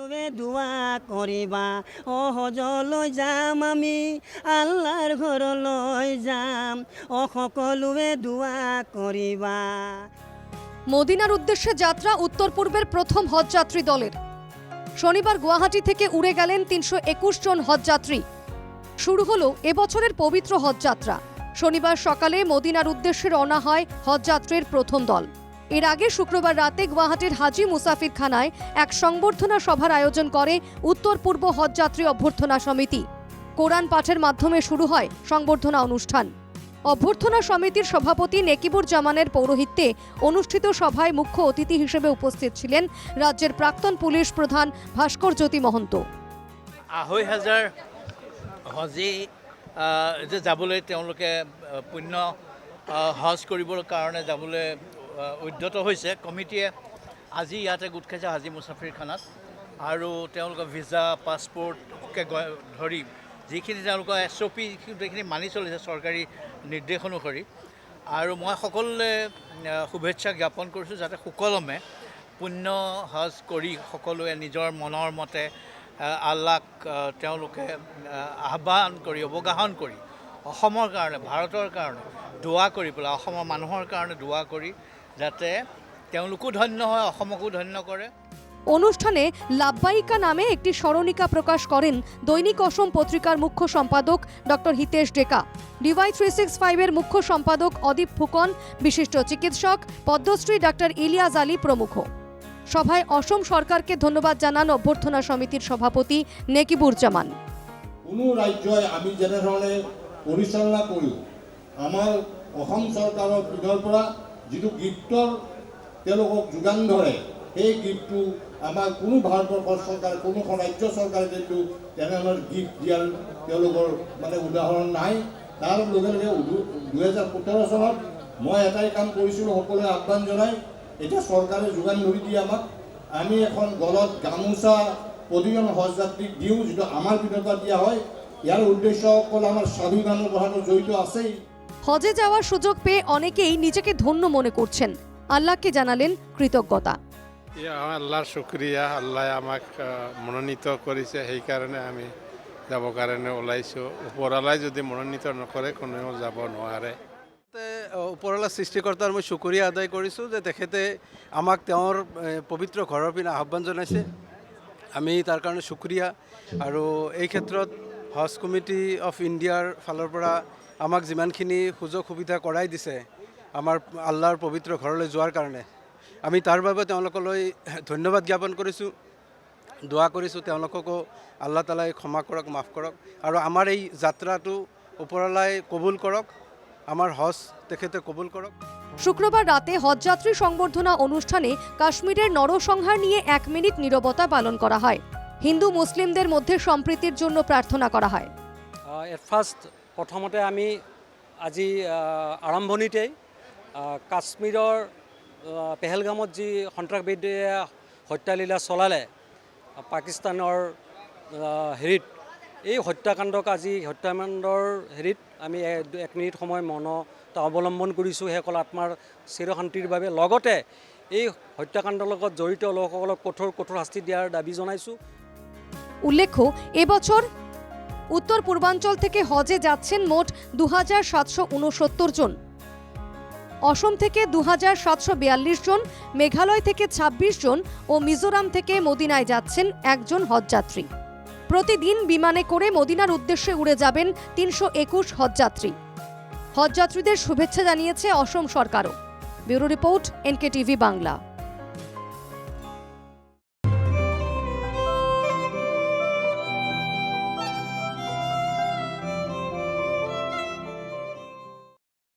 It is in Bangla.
সকলোৱে দোৱা কৰিবা হজলৈ যাম আমি আল্লাহৰ ঘৰলৈ যাম সকলোৱে দোৱা কৰিবা। মদিনার উদ্দেশ্যে যাত্রা উত্তর পূর্বের প্রথম হজযাত্রী দলের। শনিবার গুয়াহাটি থেকে উড়ে গেলেন ৩২১ জন হজযাত্রী। শুরু হলো এবছরের পবিত্র হজযাত্রা। শনিবার সকালে মদিনার উদ্দেশ্যে রওনা হয় হজযাত্রীর প্রথম দল। এর আগে শুক্রবার রাতে গুয়াহাটির হাজি মুসাফিরখানায় এক সংবর্ধনা সভার আয়োজন করে উত্তর পূর্ব হজযাত্রী অভ্যর্থনা সমিতি। কোরআন পাঠের মাধ্যমে শুরু হয় সংবর্ধনা অনুষ্ঠান। অভ্যর্থনা সমিতির সভাপতি নেকিবুর জামানের পৌরোহিত্যে অনুষ্ঠিত সভায় মুখ্য অতিথি হিসেবে উপস্থিত ছিলেন রাজ্যের প্রাক্তন পুলিশ প্রধান ভাস্কর জ্যোতি মহন্ত। ২৫০০ হজী যে যাবলৈ তেওঁলোকে পুণ্য হজ কৰিবৰ কাৰণে যাবলৈ উদ্যত হৈছে। কমিটিয়ে আজি ইয়াতে গোট খাইছে হাজি মুছাফিৰখানাত আৰু তেওঁলোকৰ ভিছা পাছপৰ্টকে ধৰি যিখিনি তেওঁলোকৰ SOP সেইখিনি মানি চলিছে চৰকাৰী নিৰ্দেশ অনুসৰি। আৰু মই সকলোৱে শুভেচ্ছা জ্ঞাপন কৰিছোঁ যাতে সুকলমে পুণ্য হজ কৰি সকলোৱে নিজৰ মনৰ মতে আল্লাহক তেওঁলোকে আহ্বান কৰি অৱগাহন কৰি অসমৰ কাৰণে ভাৰতৰ কাৰণে দোৱা কৰি পেলাই অসমৰ মানুহৰ কাৰণে দোৱা কৰি যাতে তেওঁলোকো ধন্য হয় অসমকো ধন্য কৰে। অনুষ্ঠানে লাব্বাইকা নামে একটি স্মরণিকা প্রকাশ করেন দৈনিক অসম পত্রিকার মুখ্য সম্পাদক ডক্টর হিতেশ ডেকা, DY 365 মুখ্য সম্পাদক অদীপ ফুকন, বিশিষ্ট চিকিৎসক পদ্মশ্রী ডাক্তার ইলিয়াস আলী প্রমুখ। সভায় অসম সরকারকে ধন্যবাদ জানান অভ্যর্থনা সমিতির সভাপতি নেকিবুর জামান। কোনো রাজ্যই আমি যেনেধৰণে পৰিচালনা কৰোঁ আমাৰ অসম চৰকাৰৰ পিনৰ পৰা যিটো গিফ্টৰ তেওঁলোকক যোগান ধৰে সেই গিফ্টটো আমাৰ কোনো ভাৰতবৰ্ষৰ চৰকাৰ কোনোখন ৰাজ্য চৰকাৰে কিন্তু তেনেধৰণৰ গিফ্ট দিয়াৰ তেওঁলোকৰ উদাহৰণ নাই। তাৰ লগে লগে ২০১৭ চনত মই এটাই কাম কৰিছিলোঁ সকলোৱে আহ্বান জনাই এতিয়া চৰকাৰে যোগান ধৰি দিয়ে আমাক। আমি এখন গলত গামোচা প্ৰতিজন হজযাত্ৰীক দিওঁ যিটো আমাৰ পিনৰ পৰা দিয়া হয়। ইয়াৰ উদ্দেশ্য অকল আমার সাধু গানের কথাটো জড়িত আছেই। হজে যাওয়ার সুযোগ পেয়ে অনেকেই নিজেকে ধন্য মনে করছেন। আল্লাহকে জানালেন কৃতজ্ঞতা। আল্লাহর শুক্রিয়া, আল্লাহ আমাক মনোনীত করেছে, সেই কারণে আমি যাব কারণে ওলাইছোঁ। ওপৰৱালাই যদি মনোনীত নকৰে কোনেও যাব নোৱাৰে। ওপৰৱালা সৃষ্টিকৰ্তাৰ মই শুক্ৰিয়া আদায় কৰিছোঁ যে তেখেতে আমাক তেওঁৰ পবিত্ৰ ঘৰৰ পিনে আহ্বান জনাইছে। আমি তাৰ কাৰণে শুক্ৰিয়া। আৰু এই ক্ষেত্ৰত হজ কমিটি অফ ইণ্ডিয়াৰ ফালৰ পৰা আমাক যিমানখিনি সুযোগ সুবিধা কৰাই দিছে আমাৰ আল্লাহৰ পবিত্ৰ ঘৰলৈ যোৱাৰ কাৰণে আমি তাৰ বাবে তেওঁলোকলৈ ধন্যবাদ জ্ঞাপন কৰিছোঁ, দোৱা কৰিছোঁ তেওঁলোককো আল্লাহ তালাই ক্ষমা কৰক, মাফ কৰক আৰু আমাৰ এই যাত্ৰাটো ওপৰৱালাই কবুল কৰক, আমার হজ তেখেতে কবুল করক। শুক্রবার রাতে হজযাত্রী সংবর্ধনা অনুষ্ঠানে কাশ্মীরের নরসংহার নিয়ে 1 মিনিট নীরবতা পালন করা হয়। হিন্দু মুসলিমদের মধ্যে সম্প্রীতির জন্য প্রার্থনা করা হয়। প্রথমতে আমি আজি আৰম্ভণিতেই কাশ্মীৰৰ পেহেলগামত যি সন্ত্ৰাসবাদীয়ে হত্যালীলা চলালে পাকিস্তানৰ হেৰিত, এই হত্যাকাণ্ডক আজি হত্যাকাণ্ডৰ হেৰিত আমি 1 মিনিট সময় মৌনতা অৱলম্বন কৰিছোঁ সেইসকল আত্মাৰ চিৰশান্তিৰ বাবে। লগতে এই হত্যাকাণ্ডৰ লগত জড়িত লোকসকলক কঠোৰ শাস্তি দিয়াৰ দাবী জনাইছোঁ। উল্লেখ্য, এবছর উত্তর পূর্বাঞ্চল থেকে হজে যাচ্ছেন মোট ২৭৬৯ জন। অসম থেকে ২৭৪২ জন, মেঘালয় থেকে ২৬ জন ও মিজোরাম থেকে মদিনায় যাচ্ছেন 1 জন হজযাত্রী। প্রতিদিন বিমানে করে মদিনার উদ্দেশ্যে উড়ে যাবেন ৩২১ হজযাত্রী। হজযাত্রীদের শুভেচ্ছা জানিয়েছে অসম সরকারও। Bureau report, NKTV Bangla.